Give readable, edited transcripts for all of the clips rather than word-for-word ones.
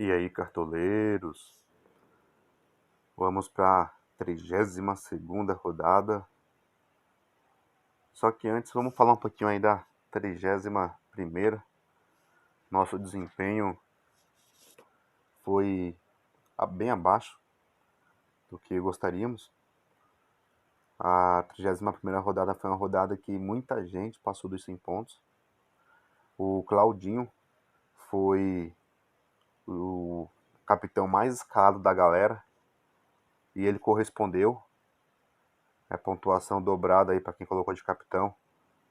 E aí, cartoleiros? Vamos para a 32ª rodada. Só que antes, vamos falar um pouquinho aí da 31ª. Nosso desempenho foi bem abaixo do que gostaríamos. A 31ª rodada foi uma rodada que muita gente passou dos 100 pontos. O Claudinho foi o capitão mais escalado da galera e ele correspondeu. É pontuação dobrada aí para quem colocou de capitão.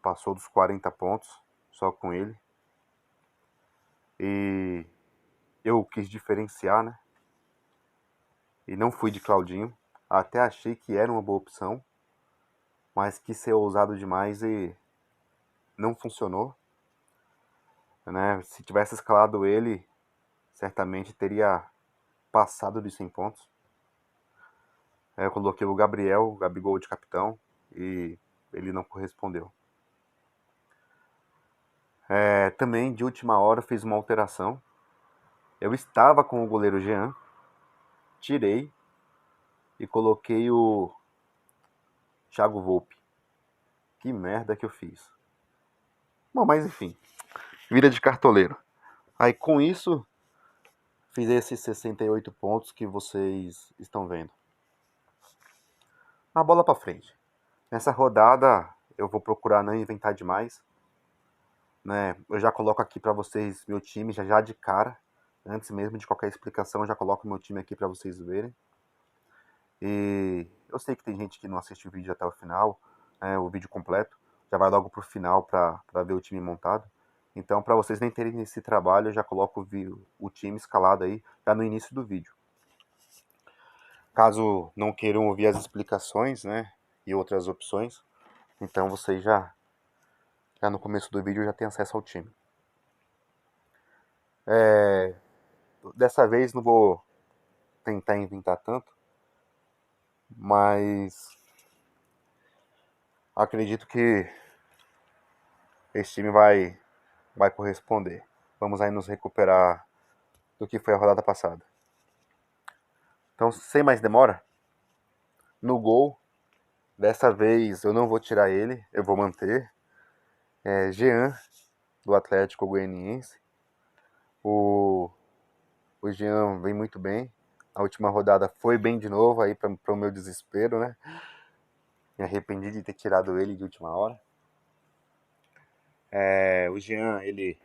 Passou dos 40 pontos só com ele. E eu quis diferenciar, né? E não fui de Claudinho. Até achei que era uma boa opção, mas quis ser ousado demais e não funcionou, né? Se tivesse escalado ele, certamente teria passado dos 100 pontos. Eu coloquei o Gabriel, o Gabigol de capitão, e ele não correspondeu. Também, de última hora, fiz uma alteração. Eu estava com o goleiro Jean, tirei e coloquei o Thiago Volpe. Que merda que eu fiz. Bom, mas enfim, vida de cartoleiro. Aí com isso, fiz esses 68 pontos que vocês estão vendo. A bola pra frente. Nessa rodada, eu vou procurar não inventar demais, né? Eu já coloco aqui pra vocês meu time já de cara. Antes mesmo de qualquer explicação, eu já coloco meu time aqui pra vocês verem. E eu sei que tem gente que não assiste o vídeo até o final, né, o vídeo completo, já vai logo pro final para ver o time montado. Então, para vocês nem terem esse trabalho, eu já coloco o time escalado aí já no início do vídeo. Caso não queiram ouvir as explicações, né, e outras opções, então vocês já no começo do vídeo já tem acesso ao time. Dessa vez não vou tentar inventar tanto, mas acredito que esse time vai corresponder. Vamos aí nos recuperar do que foi a rodada passada. Então, sem mais demora, no gol, dessa vez eu não vou tirar ele, eu vou manter. Jean, do Atlético Goianiense. O Jean vem muito bem. A última rodada foi bem de novo, aí para o meu desespero, né? Me arrependi de ter tirado ele de última hora. O Jean, ele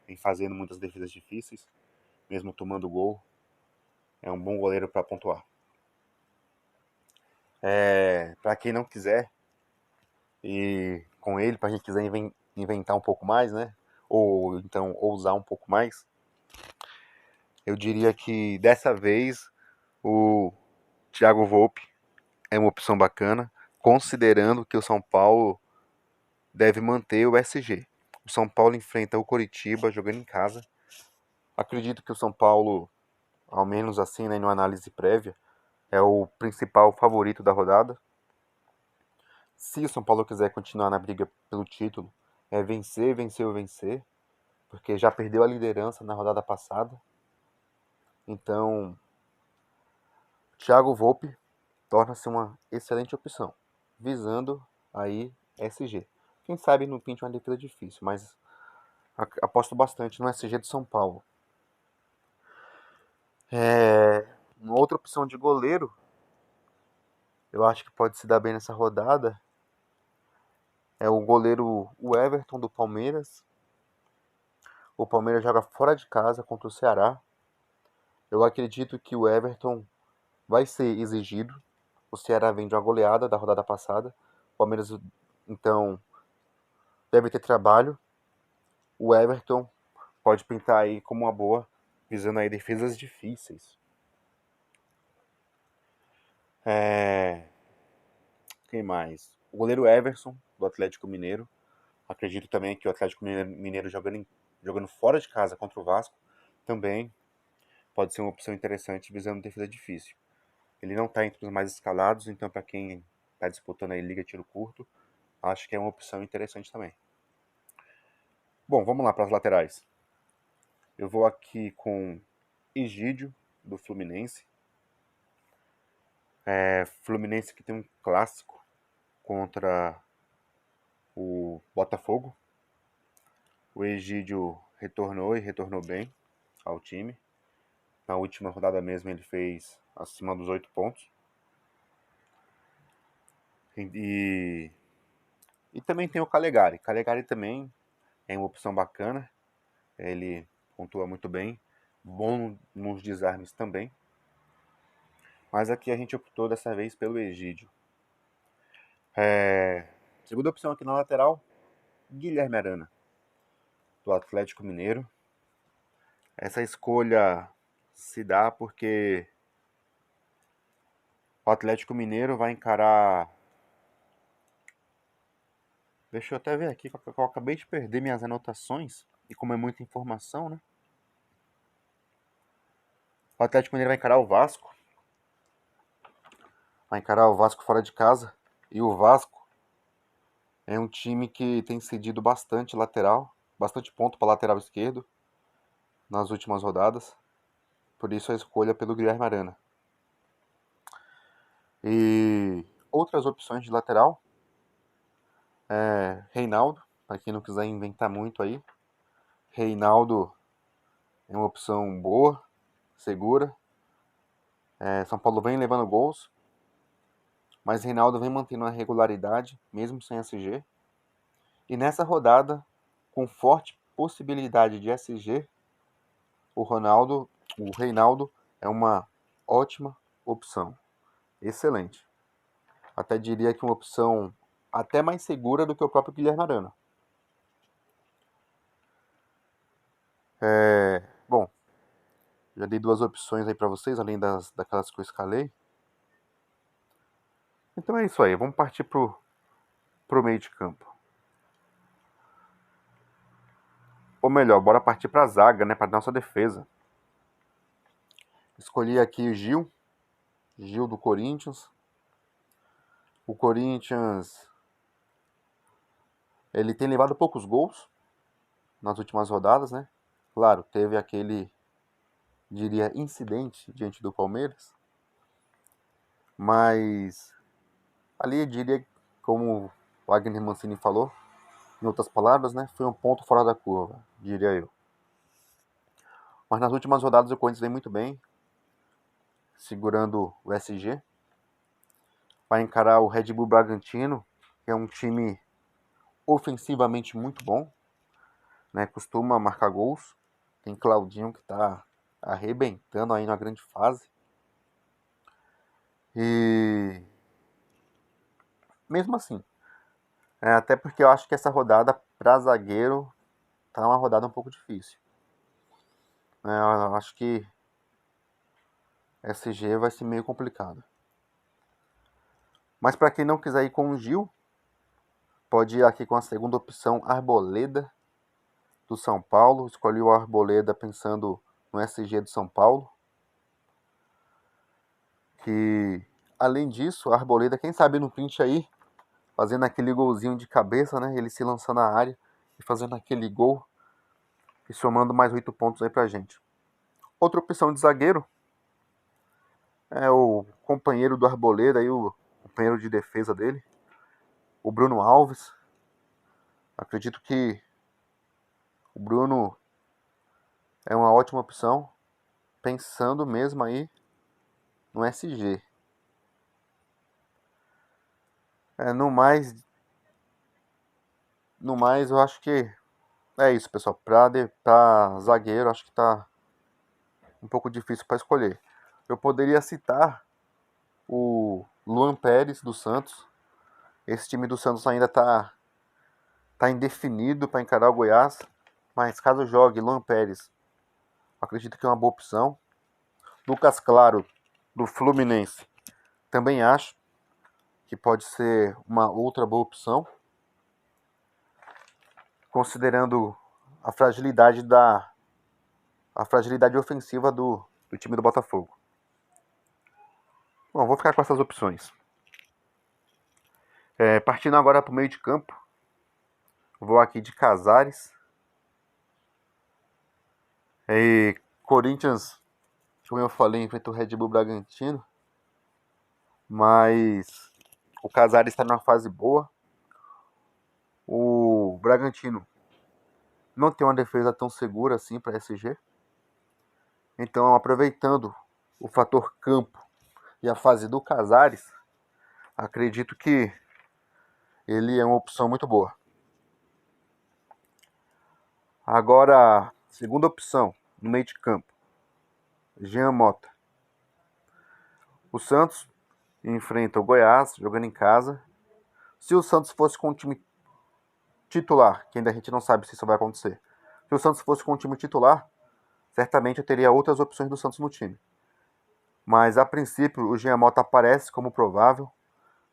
vem fazendo muitas defesas difíceis, mesmo tomando gol. É um bom goleiro para pontuar. Para quem não quiser, e com ele, para a gente quiser inventar um pouco mais, né? Ou então ousar um pouco mais, eu diria que dessa vez o Thiago Volpe é uma opção bacana, considerando que o São Paulo deve manter o SG. O São Paulo enfrenta o Coritiba jogando em casa. Acredito que o São Paulo, ao menos assim, né, numa análise prévia, é o principal favorito da rodada. Se o São Paulo quiser continuar na briga pelo título, é vencer, vencer ou vencer, porque já perdeu a liderança na rodada passada. Então, Thiago Volpe torna-se uma excelente opção, visando aí SG. Quem sabe não pinte uma defesa difícil, mas aposto bastante no SG de São Paulo. Uma outra opção de goleiro, eu acho que pode se dar bem nessa rodada, é o goleiro o Everton do Palmeiras. O Palmeiras joga fora de casa contra o Ceará. Eu acredito que o Everton vai ser exigido. O Ceará vem de uma goleada da rodada passada. O Palmeiras, então, deve ter trabalho. O Everton pode pintar aí como uma boa, visando aí defesas difíceis. Quem mais? O goleiro Everson, do Atlético Mineiro. Acredito também que o Atlético Mineiro jogando fora de casa contra o Vasco também pode ser uma opção interessante, visando defesa difícil. Ele não está entre os mais escalados, então para quem está disputando aí liga tiro curto, acho que é uma opção interessante também. Bom, vamos lá para as laterais. Eu vou aqui com Egídio, do Fluminense. Fluminense que tem um clássico contra o Botafogo. O Egídio retornou e retornou bem ao time. Na última rodada mesmo ele fez acima dos 8 pontos. E também tem o Calegari. Calegari também é uma opção bacana. Ele pontua muito bem. Bom nos desarmes também. Mas aqui a gente optou dessa vez pelo Egídio. Segunda opção aqui na lateral, Guilherme Arana, do Atlético Mineiro. Essa escolha se dá porque o Atlético Mineiro vai encarar... Deixa eu até ver aqui, que eu acabei de perder minhas anotações. E como é muita informação, né? O Atlético Mineiro vai encarar o Vasco. Vai encarar o Vasco fora de casa. E o Vasco é um time que tem cedido bastante lateral. Bastante ponto para lateral esquerdo nas últimas rodadas. Por isso a escolha pelo Guilherme Arana. E outras opções de lateral. Reinaldo, para quem não quiser inventar muito aí. Reinaldo é uma opção boa, segura. São Paulo vem levando gols, mas Reinaldo vem mantendo uma regularidade, mesmo sem SG. E nessa rodada, com forte possibilidade de SG, o Reinaldo é uma ótima opção. Excelente. Até diria que uma opção até mais segura do que o próprio Guilherme Arana. Bom, já dei duas opções aí para vocês, além daquelas que eu escalei. Então é isso aí, vamos partir pro meio de campo. Ou melhor, bora partir pra zaga, né, pra nossa defesa. Escolhi aqui o Gil do Corinthians. O Corinthians, ele tem levado poucos gols nas últimas rodadas, né? Claro, teve aquele, diria, incidente diante do Palmeiras. Mas ali eu diria, como o Wagner Mancini falou, em outras palavras, né, foi um ponto fora da curva, diria eu. Mas nas últimas rodadas o Corinthians vem muito bem, segurando o SG. Vai encarar o Red Bull Bragantino, que é um time ofensivamente muito bom, né? Costuma marcar gols. Tem Claudinho que está arrebentando aí na grande fase. E mesmo assim, até porque eu acho que essa rodada para zagueiro tá uma rodada um pouco difícil. Eu acho que SG vai ser meio complicado. Mas para quem não quiser ir com o Gil, pode ir aqui com a segunda opção, Arboleda, do São Paulo. Escolhi o Arboleda pensando no SG do São Paulo. Que, além disso, a Arboleda, quem sabe no print aí, fazendo aquele golzinho de cabeça, né? Ele se lançando na área e fazendo aquele gol e somando mais 8 pontos aí pra gente. Outra opção de zagueiro é o companheiro do Arboleda, aí, o companheiro de defesa dele, o Bruno Alves. Acredito que o Bruno é uma ótima opção, pensando mesmo aí no SG. No mais, eu acho que é isso, pessoal. Pra zagueiro, acho que tá um pouco difícil para escolher. Eu poderia citar o Luan Pérez do Santos. Esse time do Santos ainda tá indefinido para encarar o Goiás, mas caso jogue Luan Pérez, acredito que é uma boa opção. Lucas Claro do Fluminense, também acho que pode ser uma outra boa opção, considerando a fragilidade ofensiva do time do Botafogo. Bom, vou ficar com essas opções. Partindo agora para o meio de campo, vou aqui de Casares. Corinthians como eu falei, enfrenta o Red Bull Bragantino, mas o Casares está numa fase boa. O Bragantino não tem uma defesa tão segura assim para SG. Então, aproveitando o fator campo e a fase do Casares, acredito que ele é uma opção muito boa. Agora, segunda opção, no meio de campo, Jean Mota. O Santos enfrenta o Goiás, jogando em casa. Se o Santos fosse com o time titular, que ainda a gente não sabe se isso vai acontecer, se o Santos fosse com o time titular, certamente eu teria outras opções do Santos no time. Mas, a princípio, o Jean Mota aparece como provável.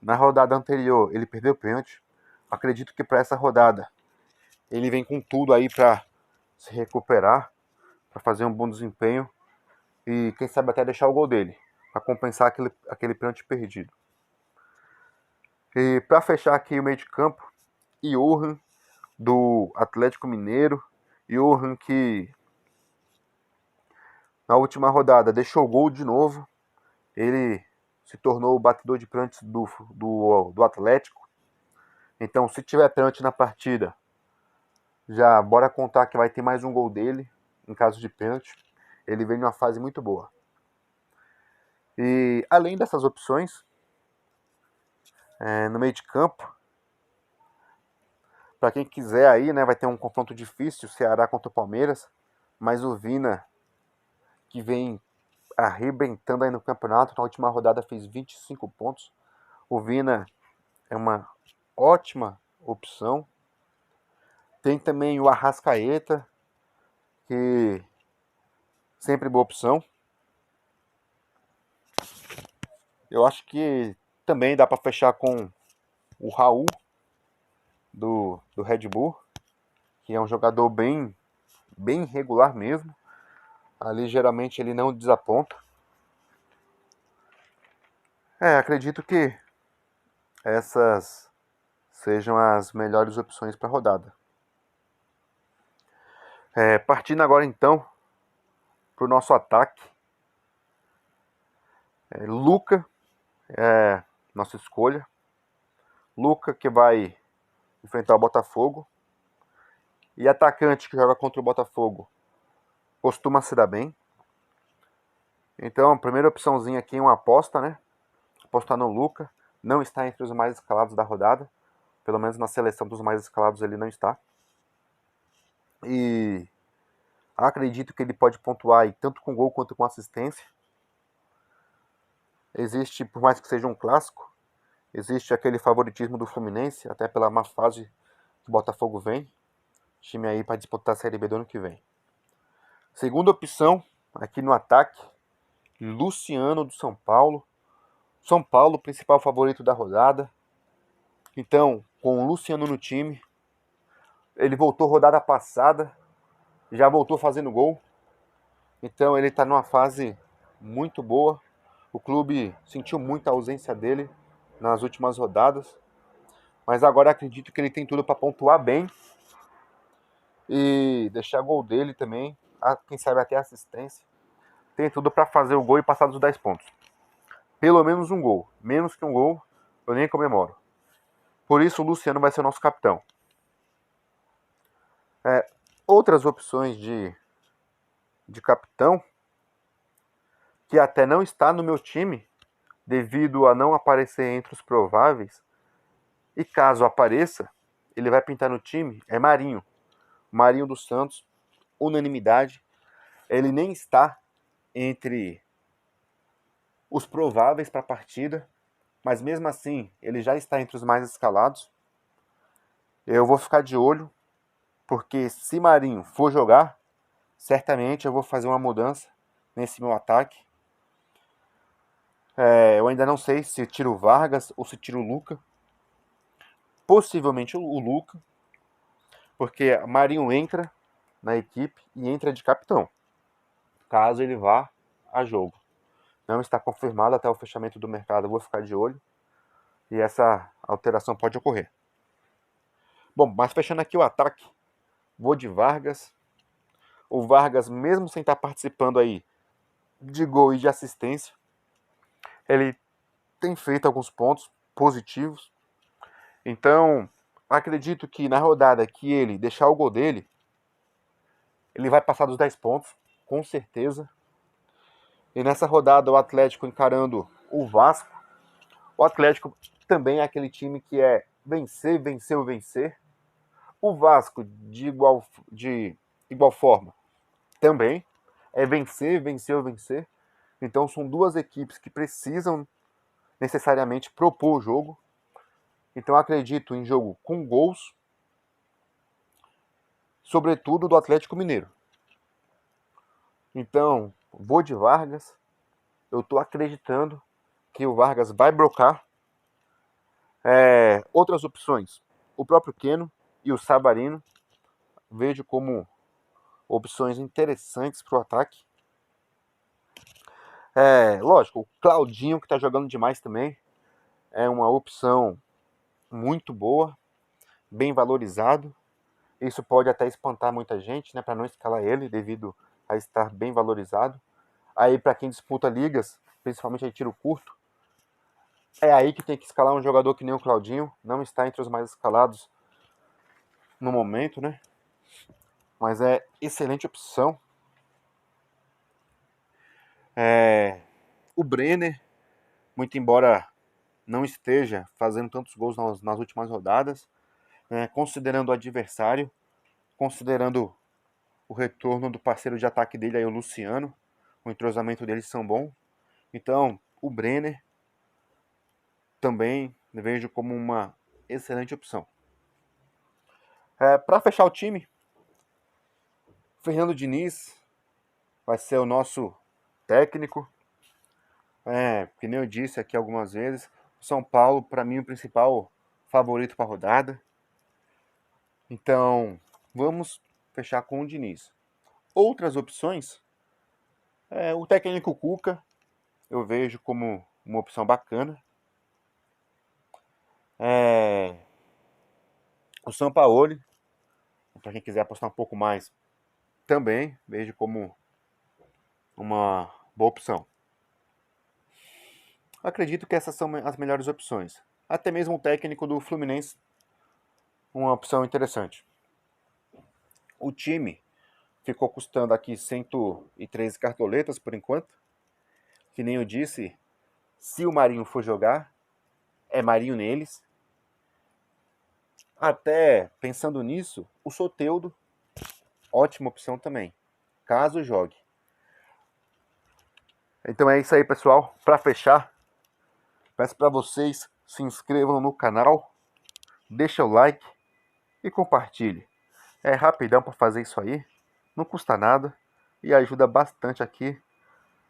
Na rodada anterior, ele perdeu o pênalti. Acredito que para essa rodada, ele vem com tudo aí para se recuperar, para fazer um bom desempenho e quem sabe até deixar o gol dele, para compensar aquele pênalti perdido. E para fechar aqui o meio de campo, Johan do Atlético Mineiro. Johan que na última rodada deixou o gol de novo. Ele se tornou o batedor de pênaltis do Atlético. Então, se tiver pênalti na partida, já bora contar que vai ter mais um gol dele, em caso de pênalti. Ele vem numa fase muito boa. E além dessas opções, no meio de campo, para quem quiser aí, né, vai ter um confronto difícil, Ceará contra o Palmeiras, mas o Vina, que vem arrebentando aí no campeonato, na última rodada fez 25 pontos. O Vina é uma ótima opção. Tem também o Arrascaeta, que sempre boa opção. Eu acho que também dá para fechar com o Raul do Red Bull, que é um jogador bem regular mesmo. Ali geralmente ele não desaponta. Acredito que essas sejam as melhores opções para a rodada. Partindo agora então para o nosso ataque. Luca é nossa escolha. Luca que vai enfrentar o Botafogo. E atacante que joga contra o Botafogo costuma se dar bem. Então a primeira opçãozinha aqui é uma aposta, né? Apostar no Luca. Não está entre os mais escalados da rodada. Pelo menos na seleção dos mais escalados ele não está. E acredito que ele pode pontuar aí, tanto com gol quanto com assistência. Existe, por mais que seja um clássico, existe aquele favoritismo do Fluminense, até pela má fase que o Botafogo vem. Time aí para disputar a Série B do ano que vem. Segunda opção, aqui no ataque, Luciano do São Paulo. São Paulo, principal favorito da rodada. Então, com o Luciano no time, ele voltou rodada passada, já voltou fazendo gol. Então ele está numa fase muito boa. O clube sentiu muito a ausência dele nas últimas rodadas. Mas agora acredito que ele tem tudo para pontuar bem. E deixar gol dele também. Quem sabe até assistência. Tem tudo para fazer o gol e passar dos 10 pontos. Pelo menos um gol. Menos que um gol, eu nem comemoro. Por isso o Luciano vai ser o nosso capitão. Outras opções de capitão, que até não está no meu time, devido a não aparecer entre os prováveis, e caso apareça, ele vai pintar no time, é Marinho. Marinho dos Santos, unanimidade. Ele nem está entre os prováveis para a partida, mas mesmo assim, ele já está entre os mais escalados. Eu vou ficar de olho, porque se Marinho for jogar, certamente eu vou fazer uma mudança nesse meu ataque. Eu ainda não sei se tiro o Vargas ou se tiro o Luca. Possivelmente o Luca, porque Marinho entra na equipe e entra de capitão, caso ele vá a jogo. Não está confirmado até o fechamento do mercado, eu vou ficar de olho. E essa alteração pode ocorrer. Bom, mas fechando aqui o ataque, vou de Vargas. O Vargas, mesmo sem estar participando aí de gol e de assistência. Ele tem feito alguns pontos positivos. Então, acredito que na rodada que ele deixar o gol dele, ele vai passar dos 10 pontos, com certeza. E nessa rodada, o Atlético encarando o Vasco. O Atlético também é aquele time que é vencer, vencer ou vencer. O Vasco, de igual forma, também é vencer, vencer ou vencer. Então são duas equipes que precisam necessariamente propor o jogo. Então acredito em jogo com gols, sobretudo do Atlético Mineiro. Então, vou de Vargas. Eu estou acreditando que o Vargas vai brocar. Outras opções, o próprio Keno e o Savarino. Vejo como opções interessantes para o ataque. Lógico, o Claudinho, que está jogando demais também, é uma opção muito boa, bem valorizado. Isso pode até espantar muita gente, né, para não escalar ele, devido a estar bem valorizado. Aí, para quem disputa ligas, principalmente aí tiro curto, é aí que tem que escalar um jogador que nem o Claudinho. Não está entre os mais escalados no momento, né? Mas é excelente opção. O Brenner, muito embora não esteja fazendo tantos gols nas últimas rodadas, considerando o adversário, considerando o retorno do parceiro de ataque dele, aí, o Luciano, o entrosamento deles são bons. Então, o Brenner também vejo como uma excelente opção. Para fechar o time, Fernando Diniz vai ser o nosso técnico. Que nem eu disse aqui algumas vezes, o São Paulo, para mim, o principal favorito para a rodada. Então, vamos fechar com o Diniz. Outras opções, o técnico Cuca, eu vejo como uma opção bacana. O Sampaoli, para quem quiser apostar um pouco mais, também vejo como uma boa opção. Acredito que essas são as melhores opções. Até mesmo o técnico do Fluminense, uma opção interessante. O time ficou custando aqui 113 cartoletas por enquanto. Que nem eu disse, se o Marinho for jogar, é Marinho neles. Até pensando nisso, o Soteldo, ótima opção também, caso jogue. Então é isso aí, pessoal. Para fechar, peço para vocês se inscrevam no canal, deixa o like e compartilhe. É rapidão para fazer isso aí, não custa nada e ajuda bastante aqui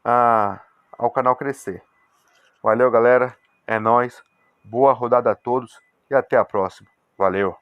ao canal crescer. Valeu, galera. É nóis. Boa rodada a todos e até a próxima. Valeu.